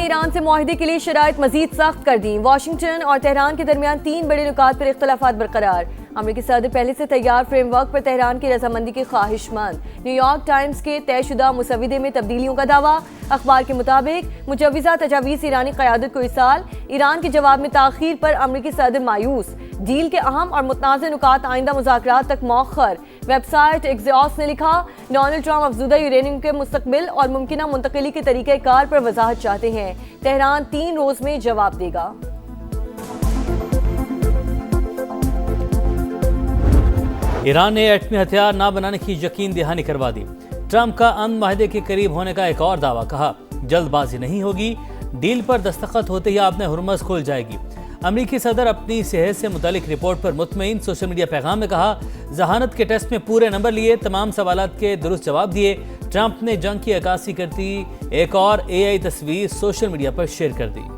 ने ईरान से मुआहदे के लिए शराइत मजीद सख्त कर दी। वाशिंगटन और तेहरान के दरमियान 3 बड़े नुकात पर इख्तलाफात बरकरार। अमरीकी सदर पहले से तैयार फ्रेमवर्क पर तेहरान की रजामंदी की ख्वाहिशमंद। न्यूयॉर्क टाइम्स के तयशुदा मुसविदे में तब्दीलियों का दावा। अखबार के मुताबिक मुजवज़ा तजावीज़ ईरानी क़यादत को इस साल। ईरान के जवाब में ताख़ीर पर अमरीकी सदर मायूस। डील के अहम और मुतनाज़ नुकात आइंदा मुज़ाकरात तक मौखर। वेबसाइट एक्सियोस ने लिखा, डोनाल्ड ट्रंप अफज़ूदा यूरेनियम के मुस्तक़बिल और मुमकिना मुंतकिली के तरीक़ेकार पर वजाहत चाहते हैं। तेहरान 3 रोज़ में जवाब देगा। ईरान ने एटमी हथियार न बनाने की यकीन दहानी करवा दी। ट्रंप का अमन माहदे के करीब होने का एक और दावा। कहा, जल्दबाजी नहीं होगी, डील पर दस्तखत होते ही आपने हुर्मस खोल जाएगी। अमरीकी सदर अपनी सेहत से मुतालिक रिपोर्ट पर मुतमईन। सोशल मीडिया पैगाम में कहा, जहानत के टेस्ट में पूरे नंबर लिए, तमाम सवालात के दुरुस्त जवाब दिए। ट्रंप ने जंग की अक्कासी करती एक और AI तस्वीर सोशल मीडिया पर शेयर कर दी।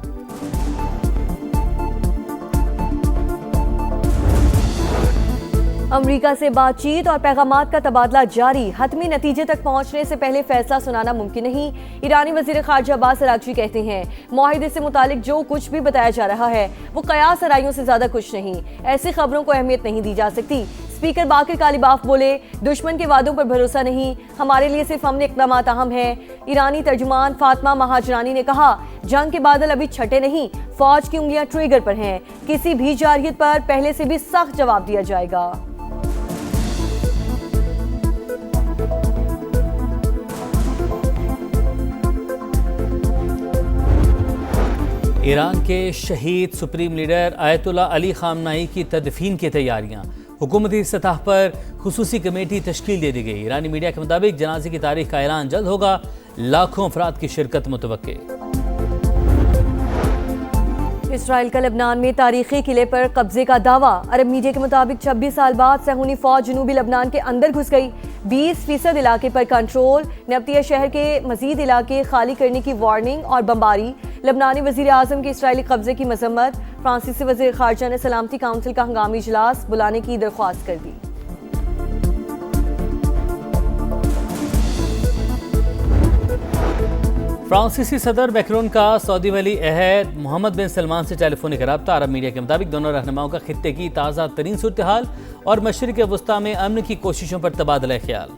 अमरीका से बातचीत और पैगामात का तबादला जारी। हतमी नतीजे तक पहुंचने से पहले फैसला सुनाना मुमकिन नहीं। ईरानी वजीर खारजा अब्बास अरागची कहते हैं, मुआहिदे से मुतालिक जो कुछ भी बताया जा रहा है वो कयास आराइयों से ज्यादा कुछ नहीं। ऐसी खबरों को अहमियत नहीं दी जा सकती। स्पीकर बाकिर कालिबाफ बोले, दुश्मन के वादों पर भरोसा नहीं, हमारे लिए सिर्फ अमन इक़दामात अहम हैं। ईरानी तर्जुमान फातिमा महाजरानी ने कहा, जंग के बादल अभी छटे नहीं, फौज की उंगलियां ट्रिगर पर हैं। किसी भी जारहियत पर पहले से भी सख्त जवाब दिया जाएगा। ईरान के शहीद सुप्रीम लीडर आयतुल्लाह अली खामनाई की तदफीन की तैयारियां। हुकूमती सतह पर खुसूसी कमेटी तश्कील दे दी गई। ईरानी मीडिया के मुताबिक जनाजे की तारीख का ऐलान जल्द होगा। लाखों अफराद की शिरकत मुतवक्के। इसराइल का लबनान में तारीखी किले पर कब्जे का दावा। अरब मीडिया के मुताबिक 26 साल बाद सहूनी फौज जनूबी लबनान के अंदर घुस गई। 20% इलाके पर कंट्रोल। नब्तिया शहर के मजीद इलाके खाली करने की वार्निंग और बमबारी। लबनानी वजीर आजम के इसराइली कब्जे की मजम्मत। फ्रांसीसी वजीर खारजा ने सलामती काउंसिल का हंगामी इजलास बुलाने की दरख्वास्त कर दी। फ्रांसीसी सदर मैक्रोन का सऊदी वली अहद मोहम्मद बिन सलमान से टेलीफोनिक रब्ता। अरब मीडिया के मुताबिक दोनों रहनुमाओं का खित्ते की ताज़ा तरीन सूरत हाल और मशरिक़ वुस्ता में अमन की कोशिशों पर तबादला ख्याल।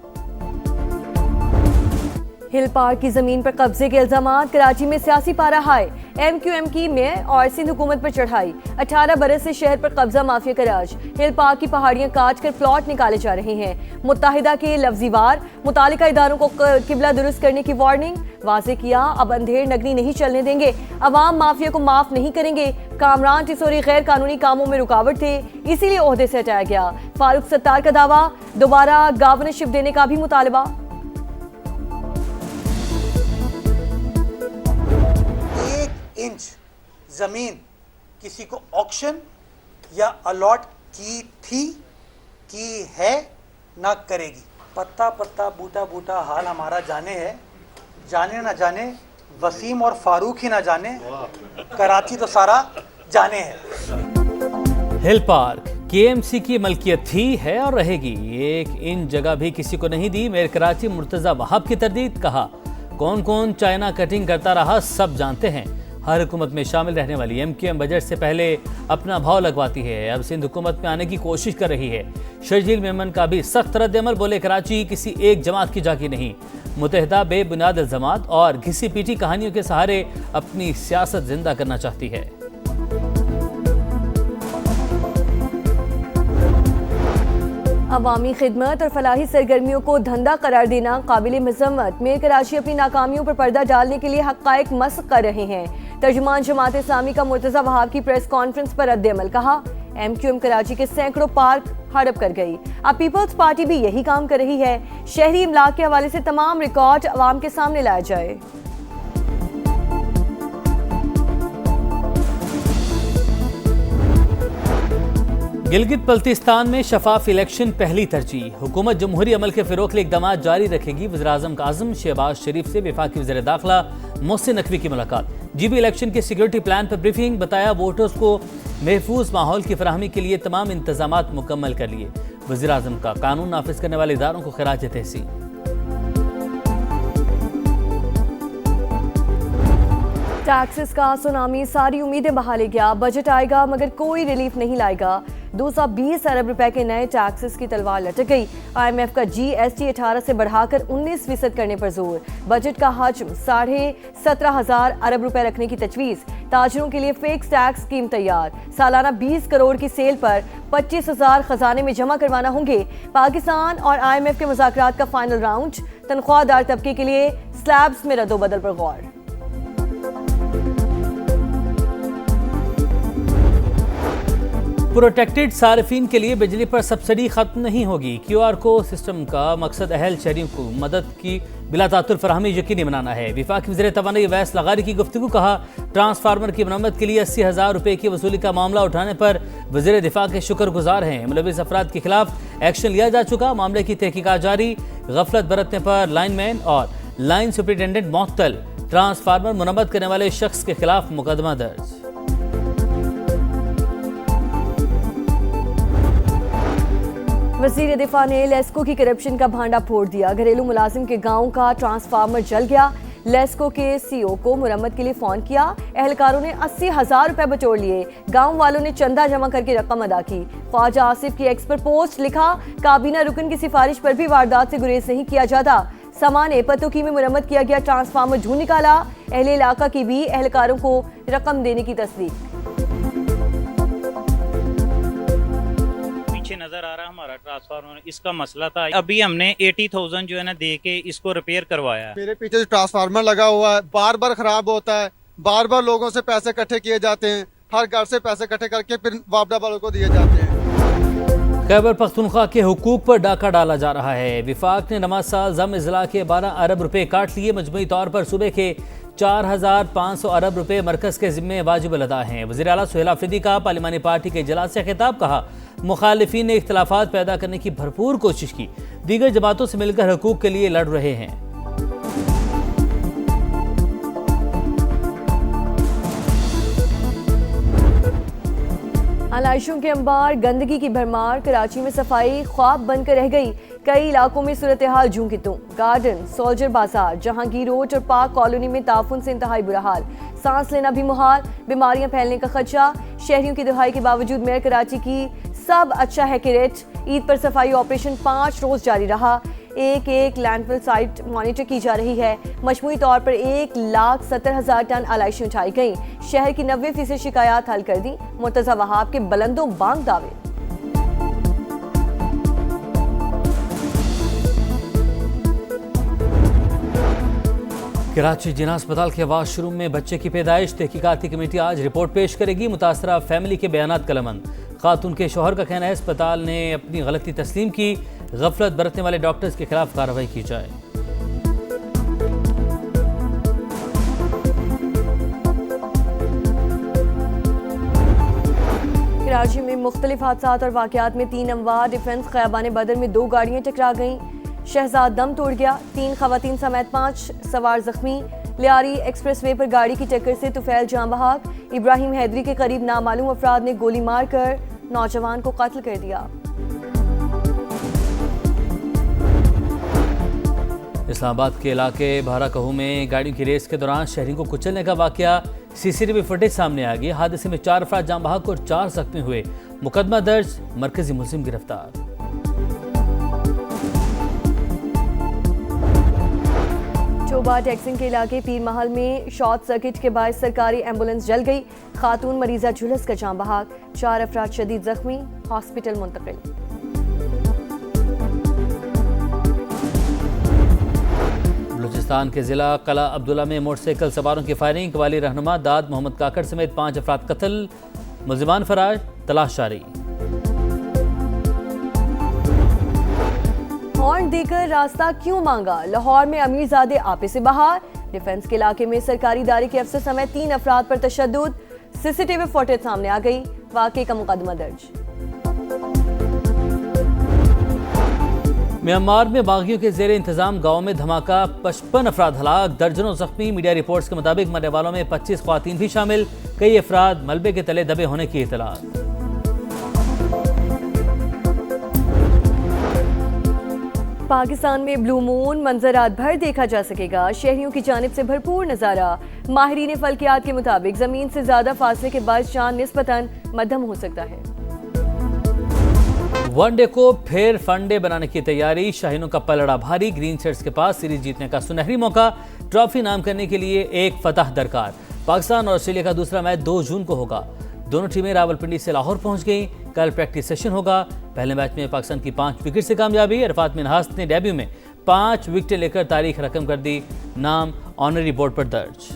हिल पार्क की जमीन पर कब्जे के इल्जामात। कराची में सियासी पारा हाई। MQM की मेयर और सिंध हुकूमत पर चढ़ाई। 18 बरस से शहर पर कब्जा माफिया का राज। हिल पार्क की पहाड़ियां काट कर प्लॉट निकाले जा रहे हैं। मुत्ताहिदा के लफ्जी वार। मुतालिका इदारों को किबला दुरुस्त करने की वार्निंग। वाजे किया, अब अंधेर नगरी नहीं चलने देंगे। अवाम माफिया को माफ नहीं करेंगे। कामरान टिसोरी गैर कानूनी कामों में रुकावट थे, इसीलिए ओहदे से हटाया गया। फारूक सत्तार का दावा, दोबारा गवर्नरशिप देने का भी मुतालबा। 1 इंच जमीन किसी को ऑक्शन या अलॉट की थी, की है, ना करेगी। पत्ता पत्ता बूटा बूटा हाल हमारा जाने है, जाने ना जाने वसीम और फारूक ही ना जाने, कराची तो सारा जाने है। हिल पार्क KMC की मलकियत थी, है और रहेगी। 1 इंच जगह भी किसी को नहीं दी। मेयर कराची मुर्तजा वहाब की तरदीद। कहा, कौन कौन चाइना कटिंग करता रहा सब जानते हैं। हर हुकूमत में शामिल रहने वाली MQM बजट से पहले अपना भाव लगवाती है। अब सिंध हुकूमत में आने की कोशिश कर रही है। शर्जील मेमन का भी सख्त रद्द-ए-अमल। बोले, कराची किसी एक जमात की जागी नहीं। मुतहदा बेबुनियाद इल्जामात और घिसी पीटी कहानियों के सहारे अपनी सियासत जिंदा करना चाहती है। अवामी खिदमत और फलाही सरगर्मियों को धंधा करार देना काबिल मजम्मत। मेयर कराची अपनी नाकामियों पर पर्दा डालने के लिए हक़ाइक़ मस्ख़ कर रहे हैं। तर्जुमान जमात इस्लामी का मुर्तज़ा वहाब की प्रेस कॉन्फ्रेंस पर रद्द-ए-अमल। कहा, MQM कराची के सैकड़ों पार्क हड़प कर गई। अब पीपल्स पार्टी भी यही काम कर रही है। शहरी इमलाक के हवाले से तमाम रिकॉर्ड अवाम के सामने लाया जाए। गिलगित बल्तिस्तान में शफाफ इलेक्शन पहली तरजीह। हुकूमत जमहूरी अमल के फिरोग के इक़दाम जारी रखेगी। वज़ीर-ए-आज़म काज़िम शहबाज शरीफ से वफाकी वज़ीर दाखिला मोहसिन नकवी की मुलाकात। GB इलेक्शन के सिक्योरिटी प्लान पर ब्रीफिंग। बताया, वोटर्स को महफूज माहौल की फराहमी के लिए तमाम इंतजामात मुकम्मल कर लिए। वज़ीर-ए-आज़म का कानून नाफिज करने वाले इदारों को खिराज तहसीन। टैक्सेस का सुनामी सारी उम्मीदें बहा ले गया। बजट आएगा मगर कोई रिलीफ नहीं लाएगा। 220 अरब रुपए के नए टैक्सेस की तलवार लटक गई। IMF का GST 18 से बढ़ाकर 19% करने पर जोर। बजट का हजम 17,500 अरब रुपए रखने की तजवीज़। ताजरों के लिए फिक्स टैक्स स्कीम तैयार। सालाना 20 करोड़ की सेल पर 25,000 खजाने में जमा करवाना होंगे। पाकिस्तान और IMF के मुज़ाकरात का फाइनल राउंड। तनख्वाहदार तबके के लिए स्लैब्स में रद्दोबदल पर गौर। प्रोटेक्टेड सार्फिन के लिए बिजली पर सब्सिडी खत्म नहीं होगी। QR कोड सिस्टम का मकसद अहल शहरियों को मदद की बिला तातुर फराहमी यकीनी बनाना है। वफाकी वज़ीर तवानाई अवैस लगारी की गुफ्तगू। कहा, ट्रांसफार्मर की मरम्मत के लिए 80,000 रुपये की वसूली का मामला उठाने पर वज़ीर दिफा के शुक्रगुजार हैं। मुलविस अफराद के खिलाफ एक्शन लिया जा चुका। मामले की तहकीकात जारी। गफलत बरतने पर लाइनमैन और लाइन सुपरिटेंडेंट मुअत्तल। ट्रांसफार्मर मरम्मत करने वाले शख्स के खिलाफ मुकदमा दर्ज। वज़ीर दिफा ने लेस्को की करप्शन का भांडा फोड़ दिया। घरेलू मुलाजिम के गांव का ट्रांसफार्मर जल गया। लेस्को के CEO को मुरम्मत के लिए फोन किया। एहलकारों ने 80,000 रुपए बटोर लिए। गांव वालों ने चंदा जमा करके रकम अदा की। ख्वाजा आसिफ की एक्स पर पोस्ट लिखा, काबीना रुकन की सिफारिश पर भी वारदात से गुरेज नहीं किया जाता। सामान पतोकी में मुरम्मत किया गया ट्रांसफार्मर ढूंढ निकाला। अहले इलाका की भी एहलकारों को रकम देने की तस्दीक। नजर आ रहा हमारा ट्रांसफार्मर, इसका मसला था। अभी हमने 80,000 जो है ना दे के इसको रिपेयर करवाया है। मेरे पीछे जो ट्रांसफार्मर लगा हुआ है बार बार खराब होता है। बार बार लोगों से पैसे इकट्ठे किए जाते हैं। हर घर से पैसे इकट्ठे करके फिर वापडा वालों को दिए जाते हैं। खैबर पख्तूनख्वा के हुकूक पर डाका डाला जा रहा है। विफाक ने नमाज साल जम इजला के 12 अरब रुपए काट लिए। मजमूई तौर पर सूबे के 4,500 अरब रुपए मरकज के जिम्मे वाजिब अदा हैं। वज़ीर आला सुहेल आफरीदी का पार्लिमानी पार्टी के इजलास से खिताब। कहा, मुखालिफिन ने इख्तलाफात पैदा करने की भरपूर कोशिश की। दीगर जमातों से मिलकर हकूक के लिए लड़ रहे हैं। आलाइशों के अंबार, गंदगी की भरमार। कराची में सफाई ख्वाब बनकर रह गई। कई इलाकों में सूरत हाल जूं की तूं। गार्डन, सोल्जर बाजार, जहांगीर रोड और पार्क कॉलोनी में ताफुन से इंतहाई बुरा हाल। सांस लेना भी मुहाल। बीमारियां फैलने का खदशा। शहरियों की दुहाई के बावजूद मेयर कराची की सब अच्छा है कि रेट। ईद पर सफाई ऑपरेशन 5 रोज जारी रहा। एक लैंडफिल साइट मॉनिटर की जा रही है। मजमूई तौर पर 1,70,000 टन आलाइशें उठाई गई। शहर की 90% शिकायत हल कर दी। मुर्तजा वहाब के बुलंदों बांग दावे। कराची जिना अस्पताल के वाशरूम में बच्चे की पैदाइश। तहकीकाती कमेटी आज रिपोर्ट पेश करेगी। मुतासरा फैमिली के बयानात कलमंद। खातून के शोहर का कहना है अस्पताल ने अपनी गलती तस्लीम की। गफलत बरतने वाले डॉक्टर्स के खिलाफ कार्रवाई की जाए। कराची में मुख्तलिफ हादसात और वाक़यात में 3 अमवात। डिफेंस ख़याबान बदर में 2 गाड़ियाँ टकरा गईं। शहजाद दम तोड़ गया। 3 खवातीन समेत 5 सवार जख्मी। लियारी एक्सप्रेसवे पर गाड़ी की टक्कर से तुफैल जान बहक। इब्राहिम हैदरी के करीब नामालूम अफराद ने गोली मारकर नौजवान को कत्ल कर दिया। इस्लामाबाद के इलाके भाराकहू में गाड़ियों की रेस के दौरान शहरियों को कुचलने का वाकया। CCTV फुटेज सामने आ गई। हादसे में 4 अफराद जान बहक और 4 जख्मी हुए। मुकदमा दर्ज। मरकजी मुलजिम गिरफ्तार। चोबा टैक्सिंग के इलाके पीर महल में शॉर्ट सर्किट के बाद सरकारी एम्बुलेंस जल गई। खातून मरीजा झुलस कर जान बहक। 4 अफराद शदीद जख्मी। हॉस्पिटल मुंतकिल। बलूचिस्तान के जिला कला अब्दुल्ला में मोटरसाइकिल सवारों की फायरिंग। वाली रहनुमा दाद मोहम्मद काकड़ समेत 5 अफराद कत्ल। मुलजिमान फरार। तलाश जारी। हॉर्न देकर रास्ता क्यों मांगा? लाहौर में अमीरजादे आपे से बाहर। डिफेंस के इलाके में सरकारी इदारे के अफसर समेत 3 अफराद पर तशद्दुद। CCTV फुटेज सामने आ गई। वाकई का मुकदमा दर्ज। म्यांमार में बागियों के जेर इंतजाम गांव में धमाका। 55 अफराद हलाक। दर्जनों जख्मी। मीडिया रिपोर्ट्स के मुताबिक मरने वालों में 25 ख्वातीन भी शामिल। कई अफराद मलबे के तले दबे होने की इत्तलात। पाकिस्तान में ब्लू मून मंजर रात भर देखा जा सकेगा। शहरियों की जानिब से भरपूर नज़ारा। माहिरीन फल्कियात के मुताबिक ज़मीन से ज़्यादा फासले के बाद चांद निस्बतन मध्यम हो सकता है। वनडे को फिर फनडे बनाने की तैयारी। शाहीनों का पलड़ा भारी। ग्रीन शर्ट्स के पास सीरीज जीतने का सुनहरी मौका। ट्रॉफी नाम करने के लिए एक फतह दरकार। पाकिस्तान और ऑस्ट्रेलिया का दूसरा मैच 2 जून को होगा। दोनों टीमें रावलपिंडी से लाहौर पहुंच गई। कल प्रैक्टिस सेशन होगा। पहले मैच में पाकिस्तान की 5 विकेट से कामयाबी। अरफात मिन्हास ने डेब्यू में 5 विकेटें लेकर तारीख रकम कर दी। नाम ऑनरी बोर्ड पर दर्ज।